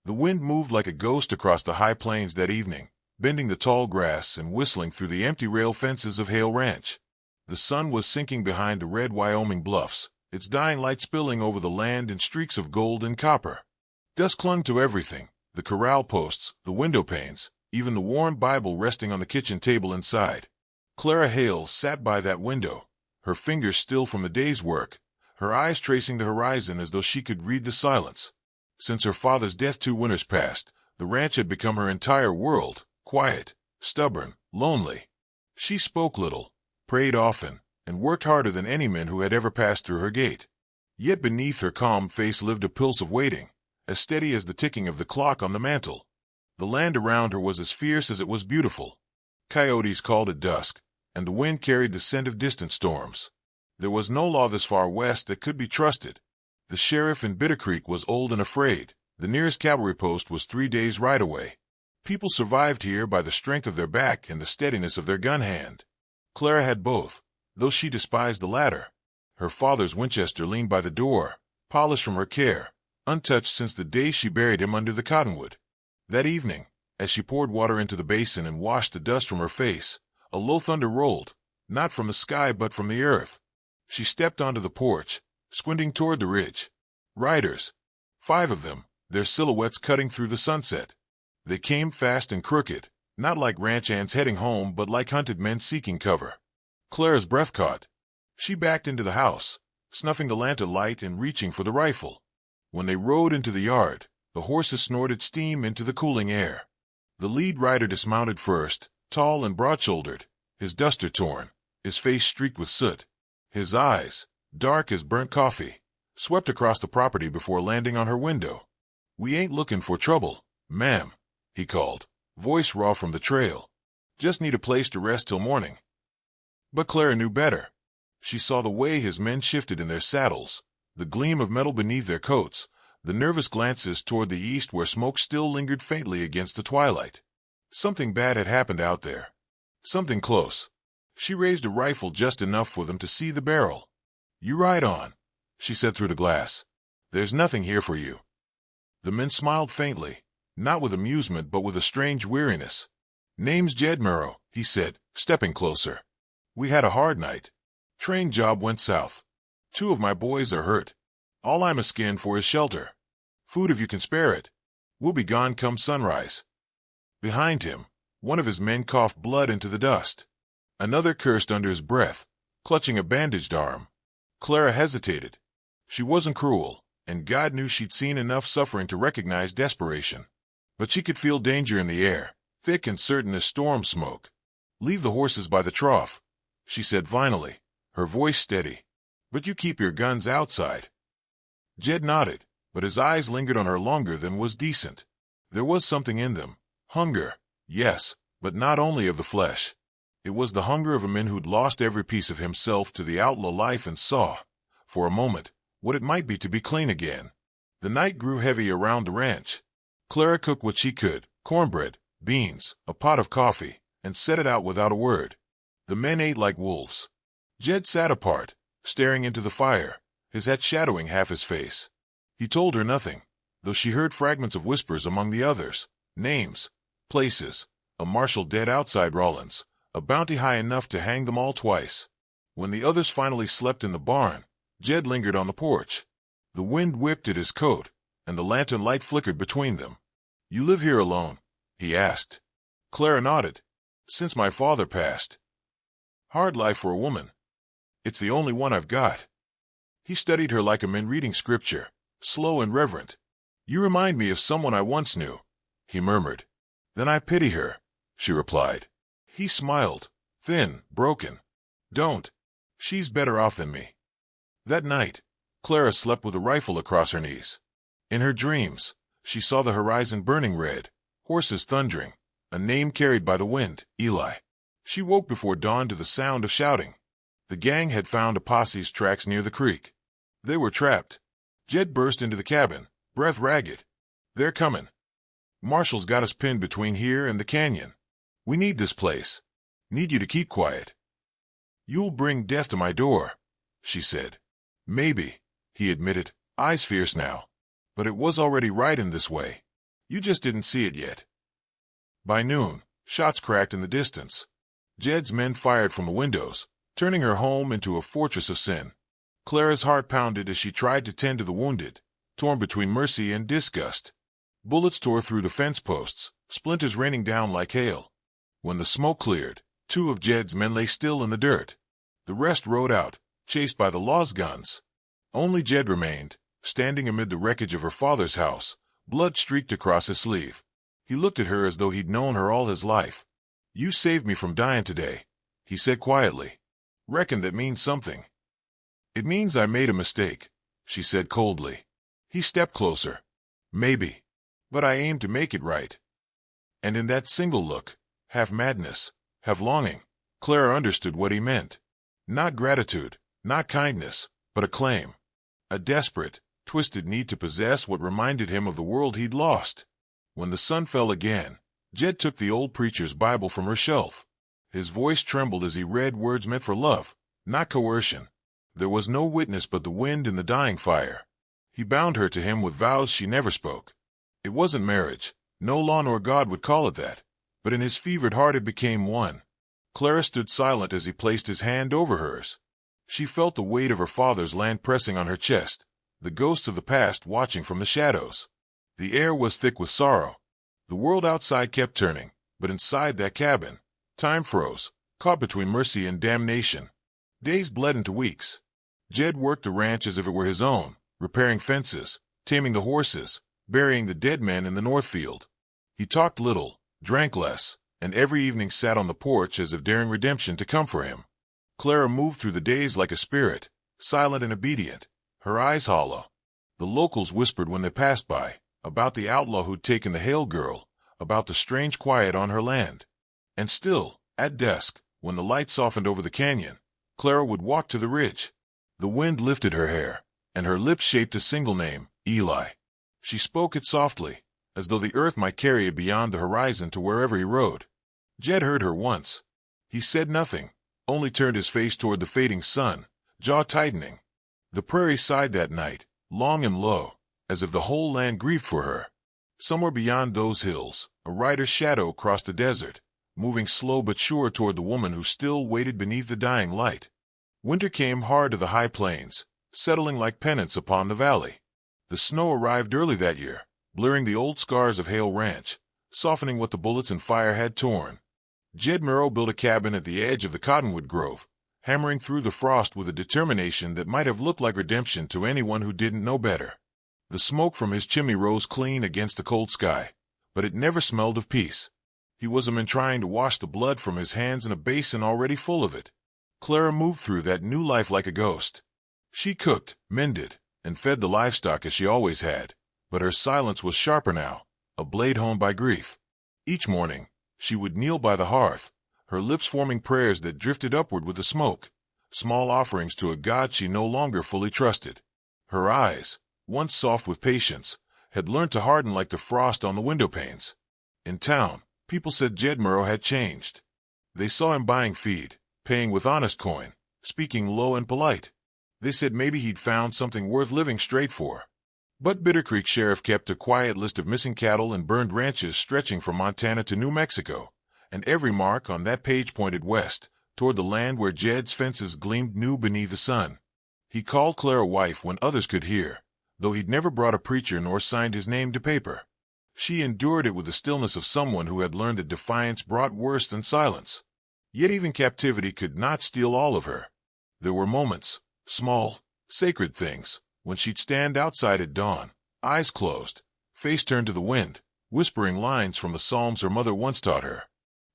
The wind moved like a ghost across the high plains that evening, bending the tall grass and whistling through the empty rail fences of Hale Ranch. The sun was sinking behind the red Wyoming bluffs, its dying light spilling over the land in streaks of gold and copper. Dust clung to everything, the corral posts, the window panes, even the worn Bible resting on the kitchen table inside. Clara Hale sat by that window, her fingers still from the day's work, her eyes tracing the horizon as though she could read the silence. Since her father's death 2 winters past, the ranch had become her entire world, quiet, stubborn, lonely. She spoke little, prayed often, and worked harder than any man who had ever passed through her gate. Yet beneath her calm face lived a pulse of waiting, as steady as the ticking of the clock on the mantel. The land around her was as fierce as it was beautiful. Coyotes called at dusk, and the wind carried the scent of distant storms. There was no law this far west that could be trusted. The sheriff in Bitter Creek was old and afraid. The nearest cavalry post was 3 days' ride away. People survived here by the strength of their back and the steadiness of their gun hand. Clara had both, though she despised the latter. Her father's Winchester leaned by the door, polished from her care, untouched since the day she buried him under the cottonwood. That evening, as she poured water into the basin and washed the dust from her face, a low thunder rolled, not from the sky but from the earth. She stepped onto the porch, squinting toward the ridge. Riders. 5 of them, their silhouettes cutting through the sunset. They came fast and crooked, not like ranch hands heading home but like hunted men seeking cover. Clara's breath caught. She backed into the house, snuffing the lantern light and reaching for the rifle. When they rode into the yard, the horses snorted steam into the cooling air. The lead rider dismounted first, tall and broad-shouldered, his duster torn, his face streaked with soot. His eyes, dark as burnt coffee, swept across the property before landing on her window. "We ain't looking for trouble, ma'am," he called, voice raw from the trail. "Just need a place to rest till morning." But Clara knew better. She saw the way his men shifted in their saddles, the gleam of metal beneath their coats, the nervous glances toward the east where smoke still lingered faintly against the twilight. Something bad had happened out there. Something close. She raised a rifle just enough for them to see the barrel. "You ride on," she said through the glass. "There's nothing here for you." The men smiled faintly, not with amusement but with a strange weariness. "Name's Jed Murrow," he said, stepping closer. "We had a hard night. Train job went south. 2 of my boys are hurt. All I'm a-skin for is shelter. Food if you can spare it. We'll be gone come sunrise." Behind him, one of his men coughed blood into the dust. Another cursed under his breath, clutching a bandaged arm. Clara hesitated. She wasn't cruel, and God knew she'd seen enough suffering to recognize desperation. But she could feel danger in the air, thick and certain as storm smoke. "Leave the horses by the trough," she said finally, her voice steady. "But you keep your guns outside." Jed nodded, but his eyes lingered on her longer than was decent. There was something in them. Hunger, yes, but not only of the flesh. It was the hunger of a man who'd lost every piece of himself to the outlaw life and saw, for a moment, what it might be to be clean again. The night grew heavy around the ranch. Clara cooked what she could, cornbread, beans, a pot of coffee, and set it out without a word. The men ate like wolves. Jed sat apart, staring into the fire, his hat shadowing half his face. He told her nothing, though she heard fragments of whispers among the others, names, places, a marshal dead outside Rawlins, a bounty high enough to hang them all twice. When the others finally slept in the barn, Jed lingered on the porch. The wind whipped at his coat, and the lantern light flickered between them. "You live here alone?" he asked. Clara nodded. "Since my father passed." "Hard life for a woman." "It's the only one I've got." He studied her like a man reading scripture, slow and reverent. "You remind me of someone I once knew," he murmured. "Then I pity her," she replied. He smiled, thin, broken. "Don't. She's better off than me." That night, Clara slept with a rifle across her knees. In her dreams, she saw the horizon burning red, horses thundering, a name carried by the wind, Eli. She woke before dawn to the sound of shouting. The gang had found a posse's tracks near the creek. They were trapped. Jed burst into the cabin, breath ragged. "They're coming. Marshall's got us pinned between here and the canyon. We need this place. Need you to keep quiet." "You'll bring death to my door," she said. "Maybe," he admitted, eyes fierce now. "But it was already right in this way. You just didn't see it yet. By noon, shots cracked in the distance. Jed's men fired from the windows, turning her home into a fortress of sin. Clara's heart pounded as she tried to tend to the wounded, torn between mercy and disgust. Bullets tore through the fence posts, splinters raining down like hail. When the smoke cleared, 2 of Jed's men lay still in the dirt. The rest rode out, chased by the law's guns. Only Jed remained, standing amid the wreckage of her father's house, blood streaked across his sleeve. He looked at her as though he'd known her all his life. "You saved me from dying today," he said quietly. "Reckon that means something." "It means I made a mistake," she said coldly. He stepped closer. "Maybe. But I aim to make it right." And in that single look, half madness, half longing, Clara understood what he meant. Not gratitude, not kindness, but a claim. A desperate, twisted need to possess what reminded him of the world he'd lost. When the sun fell again, Jed took the old preacher's Bible from her shelf. His voice trembled as he read words meant for love, not coercion. There was no witness but the wind and the dying fire. He bound her to him with vows she never spoke. It wasn't marriage. No law nor God would call it that. But in his fevered heart it became one. Clara stood silent as he placed his hand over hers. She felt the weight of her father's land pressing on her chest, the ghosts of the past watching from the shadows. The air was thick with sorrow. The world outside kept turning, but inside that cabin, time froze, caught between mercy and damnation. Days bled into weeks. Jed worked the ranch as if it were his own, repairing fences, taming the horses, burying the dead men in the Northfield. He talked little, drank less, and every evening sat on the porch as if daring redemption to come for him. Clara moved through the days like a spirit, silent and obedient, her eyes hollow. The locals whispered when they passed by, about the outlaw who'd taken the Hale girl, about the strange quiet on her land. And still, at dusk, when the light softened over the canyon, Clara would walk to the ridge. The wind lifted her hair, and her lips shaped a single name, Eli. She spoke it softly, as though the earth might carry it beyond the horizon to wherever he rode. Jed heard her once. He said nothing, only turned his face toward the fading sun, jaw tightening. The prairie sighed that night, long and low, as if the whole land grieved for her. Somewhere beyond those hills, a rider's shadow crossed the desert, moving slow but sure toward the woman who still waited beneath the dying light. Winter came hard to the high plains, settling like penance upon the valley. The snow arrived early that year, blurring the old scars of Hale Ranch, softening what the bullets and fire had torn. Jed Murrow built a cabin at the edge of the cottonwood grove, hammering through the frost with a determination that might have looked like redemption to anyone who didn't know better. The smoke from his chimney rose clean against the cold sky, but it never smelled of peace. He was a man trying to wash the blood from his hands in a basin already full of it. Clara moved through that new life like a ghost. She cooked, mended, and fed the livestock as she always had, but her silence was sharper now, a blade honed by grief. Each morning, she would kneel by the hearth, her lips forming prayers that drifted upward with the smoke, small offerings to a God she no longer fully trusted. Her eyes, once soft with patience, had learned to harden like the frost on the window panes. In town, people said Jed Murrow had changed. They saw him buying feed, paying with honest coin, speaking low and polite. They said maybe he'd found something worth living straight for. But Bitter Creek Sheriff kept a quiet list of missing cattle and burned ranches stretching from Montana to New Mexico, and every mark on that page pointed west, toward the land where Jed's fences gleamed new beneath the sun. He called Clara wife when others could hear, though he'd never brought a preacher nor signed his name to paper. She endured it with the stillness of someone who had learned that defiance brought worse than silence. Yet even captivity could not steal all of her. There were moments, small, sacred things, when she'd stand outside at dawn, eyes closed, face turned to the wind, whispering lines from the psalms her mother once taught her.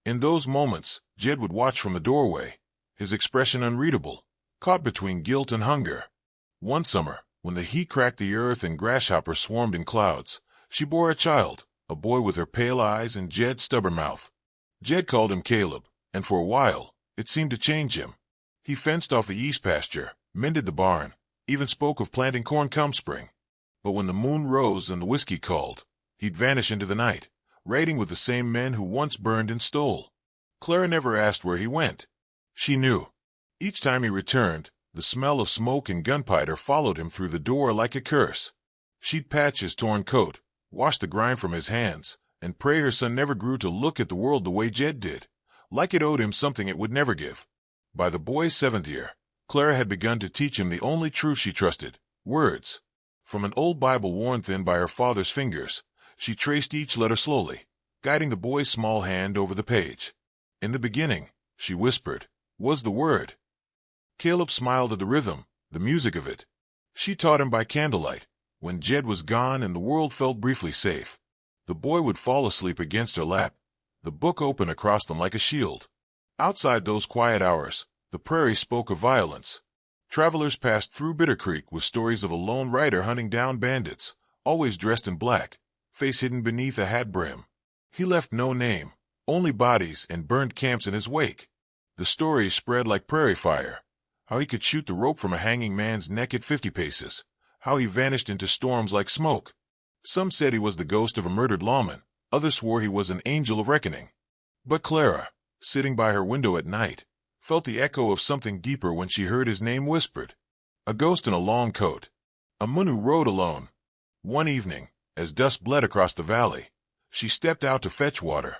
In those moments, Jed would watch from the doorway, his expression unreadable, caught between guilt and hunger. One summer, when the heat cracked the earth and grasshoppers swarmed in clouds, she bore a child, a boy with her pale eyes and Jed's stubborn mouth. Jed called him Caleb, and for a while, it seemed to change him. He fenced off the east pasture, mended the barn, even spoke of planting corn come spring. But when the moon rose and the whiskey called, he'd vanish into the night, raiding with the same men who once burned and stole. Clara never asked where he went. She knew. Each time he returned, the smell of smoke and gunpowder followed him through the door like a curse. She'd patch his torn coat, wash the grime from his hands, and pray her son never grew to look at the world the way Jed did, like it owed him something it would never give. By the boy's 7th year, Clara had begun to teach him the only truth she trusted: words. From an old Bible worn thin by her father's fingers, she traced each letter slowly, guiding the boy's small hand over the page. In the beginning, she whispered, was the word. Caleb smiled at the rhythm, the music of it. She taught him by candlelight, when Jed was gone and the world felt briefly safe. The boy would fall asleep against her lap, the book open across them like a shield. Outside those quiet hours, the prairie spoke of violence. Travelers passed through Bitter Creek with stories of a lone rider hunting down bandits, always dressed in black, face hidden beneath a hat brim. He left no name, only bodies and burned camps in his wake. The stories spread like prairie fire: how he could shoot the rope from a hanging man's neck at 50 paces, how he vanished into storms like smoke. Some said he was the ghost of a murdered lawman, others swore he was an angel of reckoning. But Clara, sitting by her window at night, felt the echo of something deeper when she heard his name whispered. A ghost in a long coat. A moon who rode alone. One evening, as dusk bled across the valley, she stepped out to fetch water.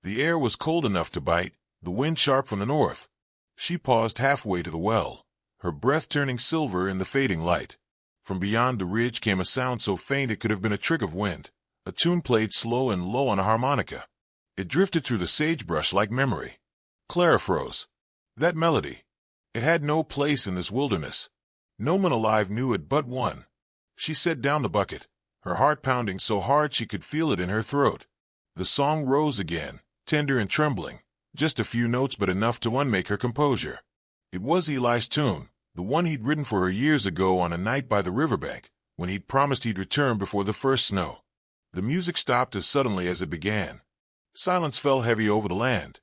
The air was cold enough to bite, the wind sharp from the north. She paused halfway to the well, her breath turning silver in the fading light. From beyond the ridge came a sound so faint it could have been a trick of wind, a tune played slow and low on a harmonica. It drifted through the sagebrush like memory. Clara froze. That melody. It had no place in this wilderness. No one alive knew it but one. She set down the bucket, her heart pounding so hard she could feel it in her throat. The song rose again, tender and trembling, just a few notes but enough to unmake her composure. It was Eli's tune, the one he'd written for her years ago on a night by the riverbank, when he'd promised he'd return before the first snow. The music stopped as suddenly as it began. Silence fell heavy over the land.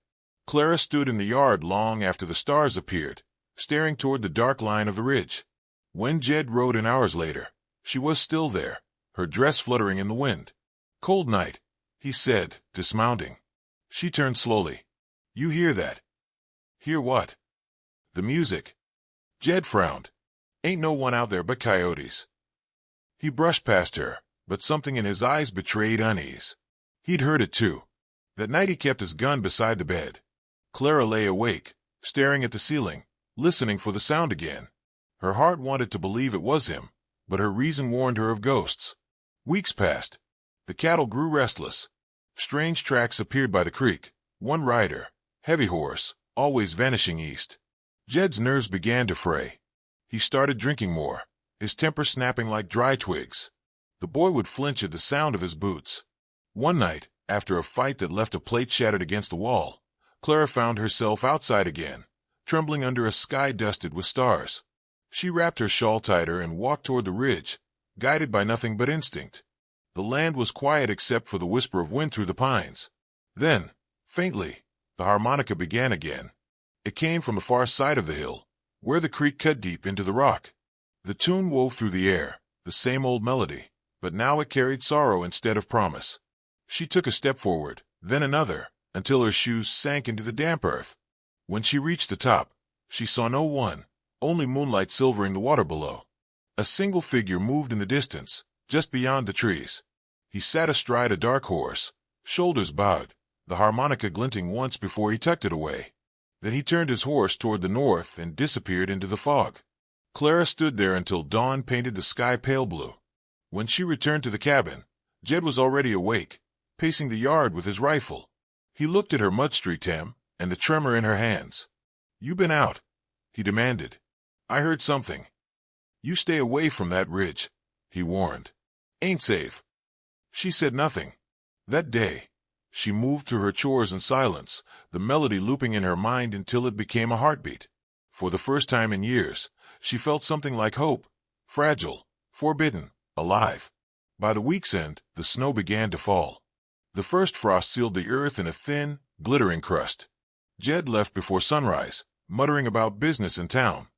Clara stood in the yard long after the stars appeared, staring toward the dark line of the ridge. When Jed rode in hours later, she was still there, her dress fluttering in the wind. "Cold night," he said, dismounting. She turned slowly. "You hear that?" "Hear what?" "The music." Jed frowned. "Ain't no one out there but coyotes." He brushed past her, but something in his eyes betrayed unease. He'd heard it too. That night he kept his gun beside the bed. Clara lay awake, staring at the ceiling, listening for the sound again. Her heart wanted to believe it was him, but her reason warned her of ghosts. Weeks passed. The cattle grew restless. Strange tracks appeared by the creek. One rider, heavy horse, always vanishing east. Jed's nerves began to fray. He started drinking more, his temper snapping like dry twigs. The boy would flinch at the sound of his boots. One night, after a fight that left a plate shattered against the wall, Clara found herself outside again, trembling under a sky dusted with stars. She wrapped her shawl tighter and walked toward the ridge, guided by nothing but instinct. The land was quiet except for the whisper of wind through the pines. Then, faintly, the harmonica began again. It came from the far side of the hill, where the creek cut deep into the rock. The tune wove through the air, the same old melody, but now it carried sorrow instead of promise. She took a step forward, then another, until her shoes sank into the damp earth. When she reached the top, she saw no one, only moonlight silvering the water below. A single figure moved in the distance, just beyond the trees. He sat astride a dark horse, shoulders bowed, the harmonica glinting once before he tucked it away. Then he turned his horse toward the north and disappeared into the fog. Clara stood there until dawn painted the sky pale blue. When she returned to the cabin, Jed was already awake, pacing the yard with his rifle. He looked at her mud-streaked hem and the tremor in her hands. "You been out?" he demanded. "I heard something." "You stay away from that ridge," he warned. "Ain't safe." She said nothing. That day, she moved through her chores in silence, the melody looping in her mind until it became a heartbeat. For the first time in years, she felt something like hope, fragile, forbidden, alive. By the week's end, the snow began to fall. The first frost sealed the earth in a thin, glittering crust. Jed left before sunrise, muttering about business in town.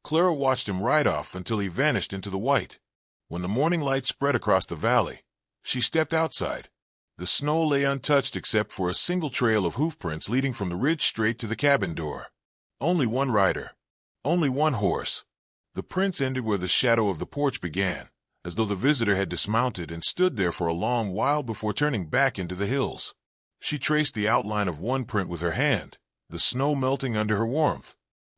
Clara watched him ride off until he vanished into the white. When the morning light spread across the valley, she stepped outside. The snow lay untouched except for a single trail of hoofprints leading from the ridge straight to the cabin door. Only one rider. Only one horse. The prints ended where the shadow of the porch began, as though the visitor had dismounted and stood there for a long while before turning back into the hills. She traced the outline of one print with her hand, the snow melting under her warmth.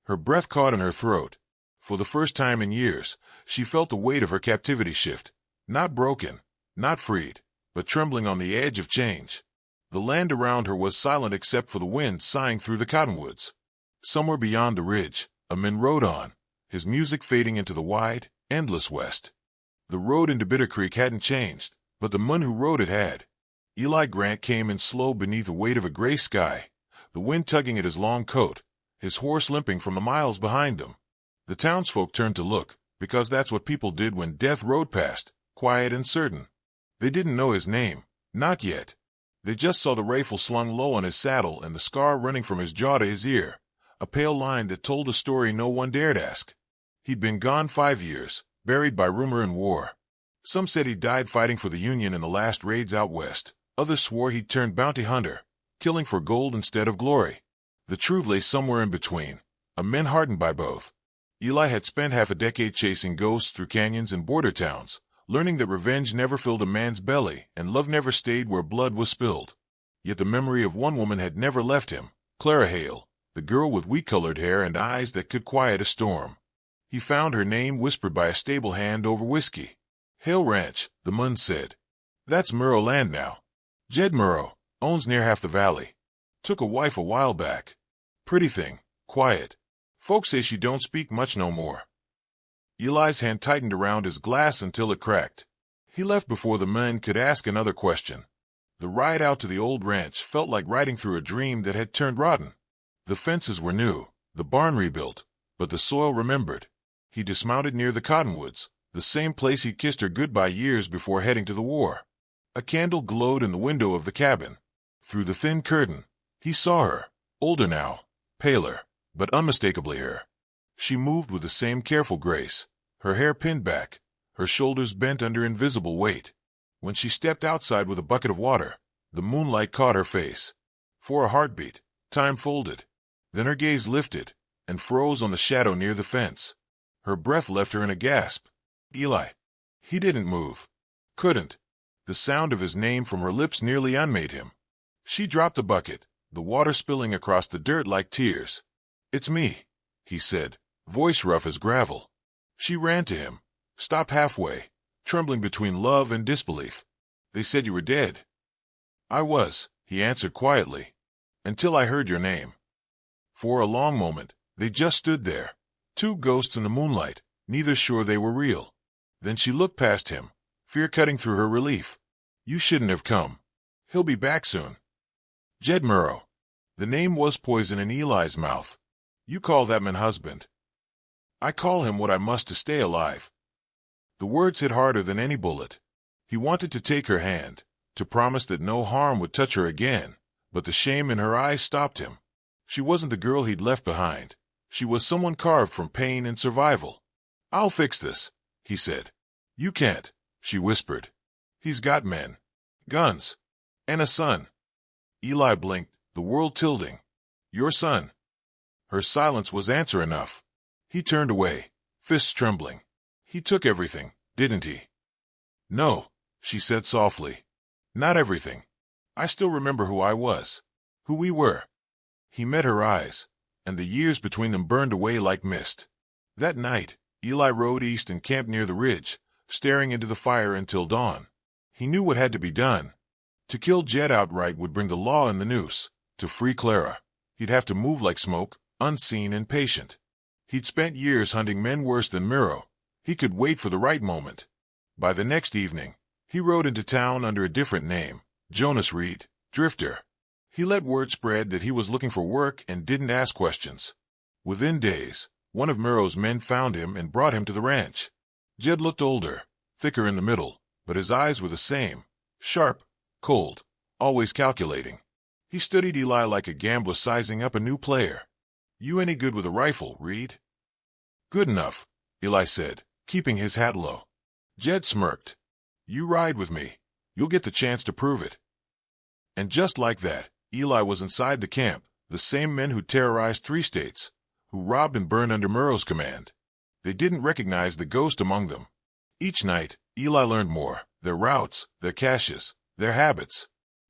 Her breath caught in her throat. For the first time in years, she felt the weight of her captivity shift, not broken, not freed, but trembling on the edge of change. The land around her was silent except for the wind sighing through the cottonwoods. Somewhere beyond the ridge, a man rode on, his music fading into the wide, endless west. The road into Bitter Creek hadn't changed, but the man who rode it had. Eli Grant came in slow beneath the weight of a gray sky, the wind tugging at his long coat, his horse limping from the miles behind him. The townsfolk turned to look, because that's what people did when death rode past, quiet and certain. They didn't know his name, not yet. They just saw the rifle slung low on his saddle and the scar running from his jaw to his ear, a pale line that told a story no one dared ask. He'd been gone 5 years, buried by rumor and war. Some said he died fighting for the Union in the last raids out west. Others swore he'd turned bounty hunter, killing for gold instead of glory. The truth lay somewhere in between, a man hardened by both. Eli had spent half a decade chasing ghosts through canyons and border towns, learning that revenge never filled a man's belly and love never stayed where blood was spilled. Yet the memory of one woman had never left him, Clara Hale, the girl with wheat-colored hair and eyes that could quiet a storm. He found her name whispered by a stable hand over whiskey. Hale Ranch, the man said. That's Murrow land now. Jed Murrow owns near half the valley. Took a wife a while back. Pretty thing, quiet. Folks say she don't speak much no more. Eli's hand tightened around his glass until it cracked. He left before the man could ask another question. The ride out to the old ranch felt like riding through a dream that had turned rotten. The fences were new, the barn rebuilt, but the soil remembered. He dismounted near the cottonwoods, the same place he'd kissed her goodbye years before heading to the war. A candle glowed in the window of the cabin. Through the thin curtain, he saw her, older now, paler, but unmistakably her. She moved with the same careful grace, her hair pinned back, her shoulders bent under invisible weight. When she stepped outside with a bucket of water, the moonlight caught her face. For a heartbeat, time folded. Then her gaze lifted and froze on the shadow near the fence. Her breath left her in a gasp. Eli. He didn't move. Couldn't. The sound of his name from her lips nearly unmade him. She dropped the bucket, the water spilling across the dirt like tears. It's me, he said, voice rough as gravel. She ran to him, stopped halfway, trembling between love and disbelief. They said you were dead. I was, he answered quietly, until I heard your name. For a long moment, they just stood there, two ghosts in the moonlight, neither sure they were real. Then she looked past him, fear cutting through her relief. You shouldn't have come. He'll be back soon. Jed Murrow. The name was poison in Eli's mouth. You call that man husband. I call him what I must to stay alive. The words hit harder than any bullet. He wanted to take her hand, to promise that no harm would touch her again, but the shame in her eyes stopped him. She wasn't the girl he'd left behind. She was someone carved from pain and survival. I'll fix this, he said. You can't, she whispered. He's got men, guns, and a son. Eli blinked, the world tilting. Your son. Her silence was answer enough. He turned away, fists trembling. He took everything, didn't he? No, she said softly. Not everything. I still remember who I was, who we were. He met her eyes, and the years between them burned away like mist. That night, Eli rode east and camped near the ridge, staring into the fire until dawn. He knew what had to be done. To kill Jed outright would bring the law and the noose. To free Clara, he'd have to move like smoke, unseen and patient. He'd spent years hunting men worse than Murrow. He could wait for the right moment. By the next evening, he rode into town under a different name, Jonas Reed, Drifter. He let word spread that he was looking for work and didn't ask questions. Within days, one of Murrow's men found him and brought him to the ranch. Jed looked older, thicker in the middle, but his eyes were the same, sharp, cold, always calculating. He studied Eli like a gambler sizing up a new player. You any good with a rifle, Reed? Good enough, Eli said, keeping his hat low. Jed smirked. You ride with me. You'll get the chance to prove it. And just like that, Eli was inside the camp, the same men who terrorized 3 states, who robbed and burned under Murrow's command. They didn't recognize the ghost among them. Each night, Eli learned more, their routes, their caches, their habits.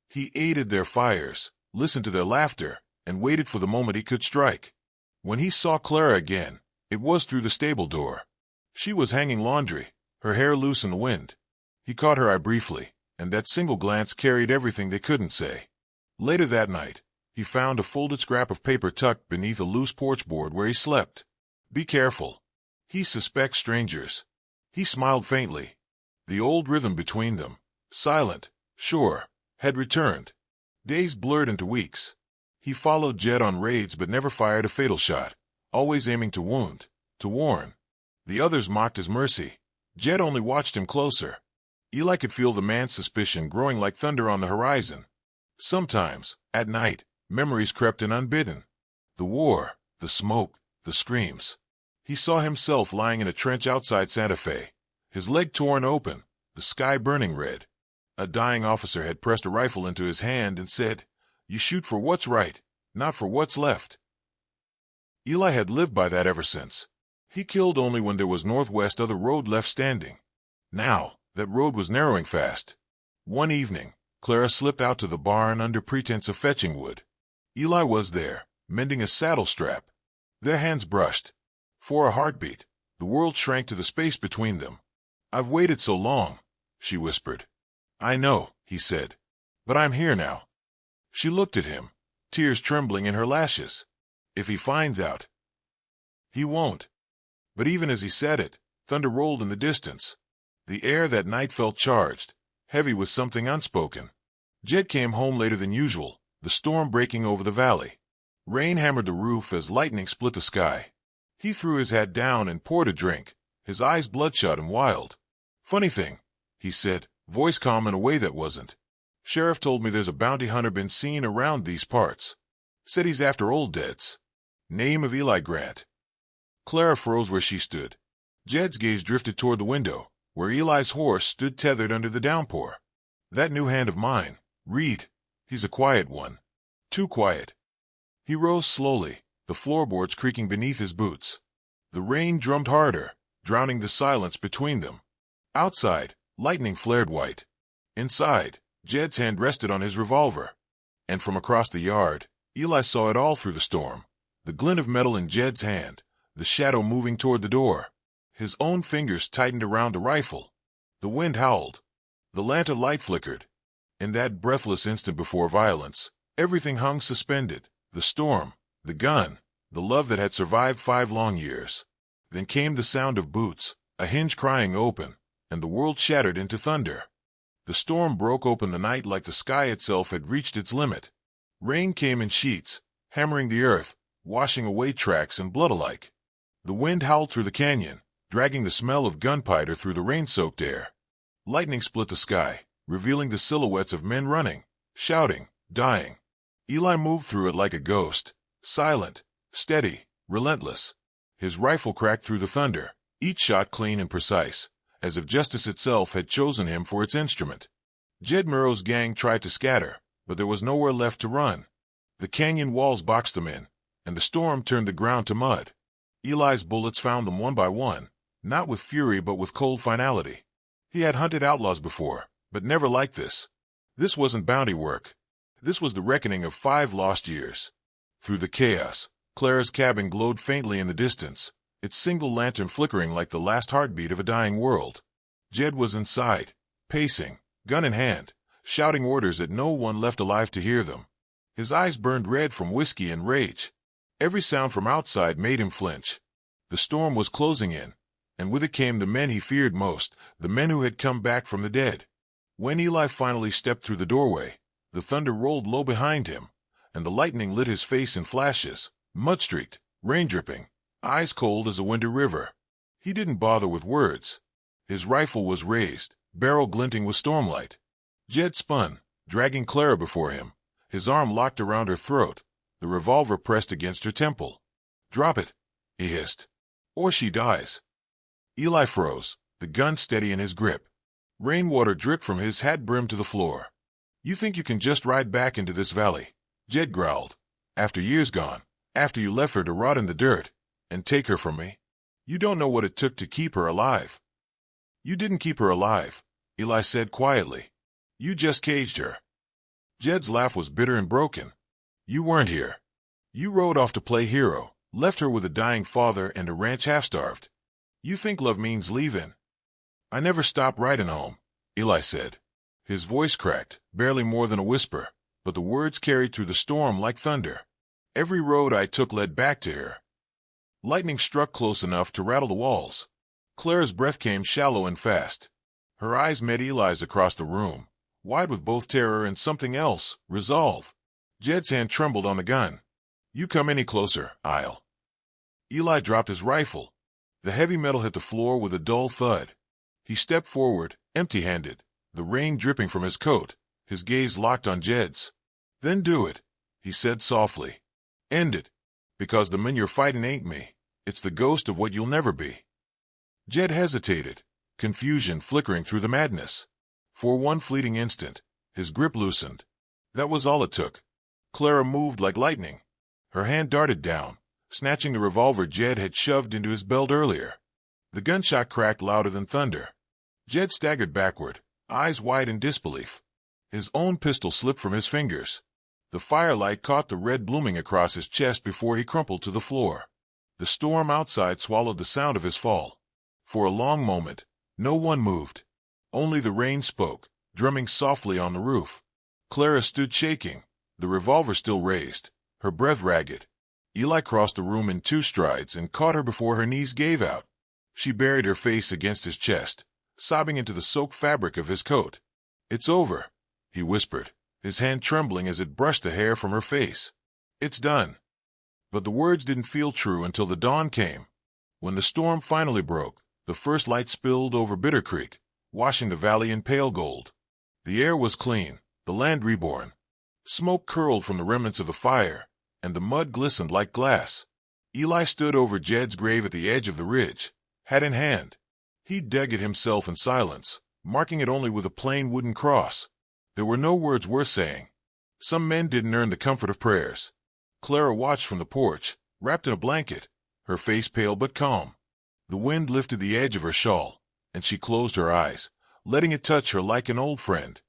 He aided their fires, listened to their laughter, and waited for the moment he could strike. When he saw Clara again, it was through the stable door. She was hanging laundry, her hair loose in the wind. He caught her eye briefly, and that single glance carried everything they couldn't say. Later that night, he found a folded scrap of paper tucked beneath a loose porch board where he slept. Be careful. He suspects strangers. He smiled faintly. The old rhythm between them, silent, sure, had returned. Days blurred into weeks. He followed Jed on raids but never fired a fatal shot, always aiming to wound, to warn. The others mocked his mercy. Jed only watched him closer. Eli could feel the man's suspicion growing like thunder on the horizon. Sometimes, at night, memories crept in unbidden. The war, the smoke, the screams. He saw himself lying in a trench outside Santa Fe, his leg torn open, the sky burning red. A dying officer had pressed a rifle into his hand and said, "You shoot for what's right, not for what's left." Eli had lived by that ever since. He killed only when there was northwest other road left standing. Now, that road was narrowing fast. One evening, Clara slipped out to the barn under pretense of fetching wood. Eli was there, mending a saddle strap. Their hands brushed. For a heartbeat, the world shrank to the space between them. "I've waited so long," she whispered. "I know," he said. "But I'm here now." She looked at him, tears trembling in her lashes. "If he finds out." "He won't." But even as he said it, thunder rolled in the distance. The air that night felt charged, heavy with something unspoken. Jed came home later than usual, the storm breaking over the valley. Rain hammered the roof as lightning split the sky. He threw his hat down and poured a drink, his eyes bloodshot and wild. "Funny thing," he said, voice calm in a way that wasn't. "Sheriff told me there's a bounty hunter been seen around these parts. Said he's after old deads. Name of Eli Grant." Clara froze where she stood. Jed's gaze drifted toward the window, where Eli's horse stood tethered under the downpour. "That new hand of mine, Reed, he's a quiet one. Too quiet." He rose slowly, the floorboards creaking beneath his boots. The rain drummed harder, drowning the silence between them. Outside, lightning flared white. Inside, Jed's hand rested on his revolver. And from across the yard, Eli saw it all through the storm. The glint of metal in Jed's hand, the shadow moving toward the door. His own fingers tightened around the rifle. The wind howled. The lantern light flickered. In that breathless instant before violence, everything hung suspended. The storm, the gun, the love that had survived 5 long years. Then came the sound of boots, a hinge crying open, and the world shattered into thunder. The storm broke open the night like the sky itself had reached its limit. Rain came in sheets, hammering the earth, washing away tracks and blood alike. The wind howled through the canyon, dragging the smell of gunpowder through the rain-soaked air. Lightning split the sky, revealing the silhouettes of men running, shouting, dying. Eli moved through it like a ghost, silent, steady, relentless. His rifle cracked through the thunder, each shot clean and precise, as if justice itself had chosen him for its instrument. Jed Murrow's gang tried to scatter, but there was nowhere left to run. The canyon walls boxed them in, and the storm turned the ground to mud. Eli's bullets found them one by one, not with fury but with cold finality. He had hunted outlaws before, but never like this. This wasn't bounty work. This was the reckoning of 5 lost years. Through the chaos, Clara's cabin glowed faintly in the distance, its single lantern flickering like the last heartbeat of a dying world. Jed was inside, pacing, gun in hand, shouting orders that no one left alive to hear them. His eyes burned red from whiskey and rage. Every sound from outside made him flinch. The storm was closing in, and with it came the men he feared most, the men who had come back from the dead. When Eli finally stepped through the doorway, the thunder rolled low behind him, and the lightning lit his face in flashes, mud-streaked, rain-dripping, eyes cold as a winter river. He didn't bother with words. His rifle was raised, barrel glinting with stormlight. Jed spun, dragging Clara before him, his arm locked around her throat, the revolver pressed against her temple. "Drop it," he hissed, "or she dies." Eli froze, the gun steady in his grip. Rainwater dripped from his hat brim to the floor. "You think you can just ride back into this valley," Jed growled, "after years gone, after you left her to rot in the dirt, and take her from me? You don't know what it took to keep her alive." You didn't keep her alive, Eli said quietly. You just caged her. Jed's laugh was bitter and broken. You weren't here. You rode off to play hero, left her with a dying father and a ranch half-starved. You think love means leaving? I never stopped riding home, Eli said. His voice cracked, barely more than a whisper, but the words carried through the storm like thunder. Every road I took led back to her. Lightning struck close enough to rattle the walls. Clara's breath came shallow and fast. Her eyes met Eli's across the room, wide with both terror and something else, resolve. Jed's hand trembled on the gun. You come any closer, I'll. Eli dropped his rifle. The heavy metal hit the floor with a dull thud. He stepped forward, empty-handed, the rain dripping from his coat, his gaze locked on Jed's. Then do it, he said softly. End it, because the man you're fighting ain't me. It's the ghost of what you'll never be. Jed hesitated, confusion flickering through the madness. For one fleeting instant, his grip loosened. That was all it took. Clara moved like lightning. Her hand darted down, snatching the revolver Jed had shoved into his belt earlier. The gunshot cracked louder than thunder. Jed staggered backward, eyes wide in disbelief. His own pistol slipped from his fingers. The firelight caught the red blooming across his chest before he crumpled to the floor. The storm outside swallowed the sound of his fall. For a long moment, no one moved. Only the rain spoke, drumming softly on the roof. Clara stood shaking, the revolver still raised, her breath ragged. Eli crossed the room in 2 strides and caught her before her knees gave out. She buried her face against his chest, sobbing into the soaked fabric of his coat. It's over, he whispered, his hand trembling as it brushed the hair from her face. It's done. But the words didn't feel true until the dawn came. When the storm finally broke, the first light spilled over Bitter Creek, washing the valley in pale gold. The air was clean, the land reborn. Smoke curled from the remnants of the fire, and the mud glistened like glass. Eli stood over Jed's grave at the edge of the ridge, hat in hand. He dug it himself in silence, marking it only with a plain wooden cross. There were no words worth saying. Some men didn't earn the comfort of prayers. Clara watched from the porch, wrapped in a blanket, her face pale but calm. The wind lifted the edge of her shawl, and she closed her eyes, letting it touch her like an old friend.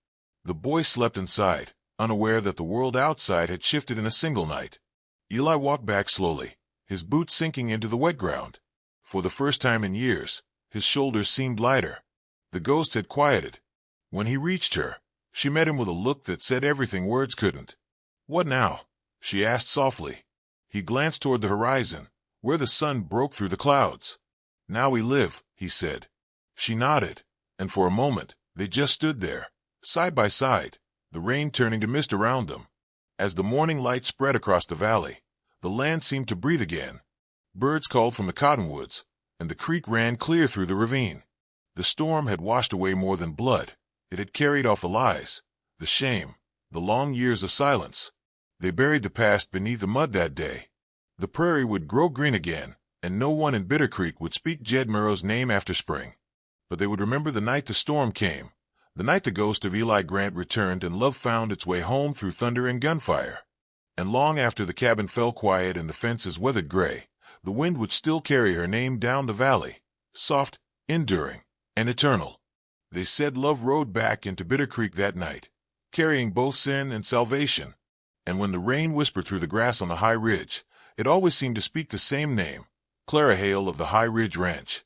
The boy slept inside, unaware that the world outside had shifted in a single night. Eli walked back slowly, his boots sinking into the wet ground. For the first time in years, his shoulders seemed lighter. The ghost had quieted. When he reached her, she met him with a look that said everything words couldn't. What now? She asked softly. He glanced toward the horizon, where the sun broke through the clouds. Now we live, he said. She nodded, and for a moment, they just stood there, side by side, the rain turning to mist around them. As the morning light spread across the valley, the land seemed to breathe again. Birds called from the cottonwoods, and the creek ran clear through the ravine. The storm had washed away more than blood. It had carried off the lies, the shame, the long years of silence. They buried the past beneath the mud that day. The prairie would grow green again, and no one in Bitter Creek would speak Jed Murrow's name after spring. But they would remember the night the storm came, the night the ghost of Eli Grant returned and love found its way home through thunder and gunfire. And long after the cabin fell quiet and the fences weathered gray, the wind would still carry her name down the valley, soft, enduring, and eternal. They said love rode back into Bitter Creek that night, carrying both sin and salvation. And when the rain whispered through the grass on the high ridge, it always seemed to speak the same name, Clara Hale of the High Ridge Ranch.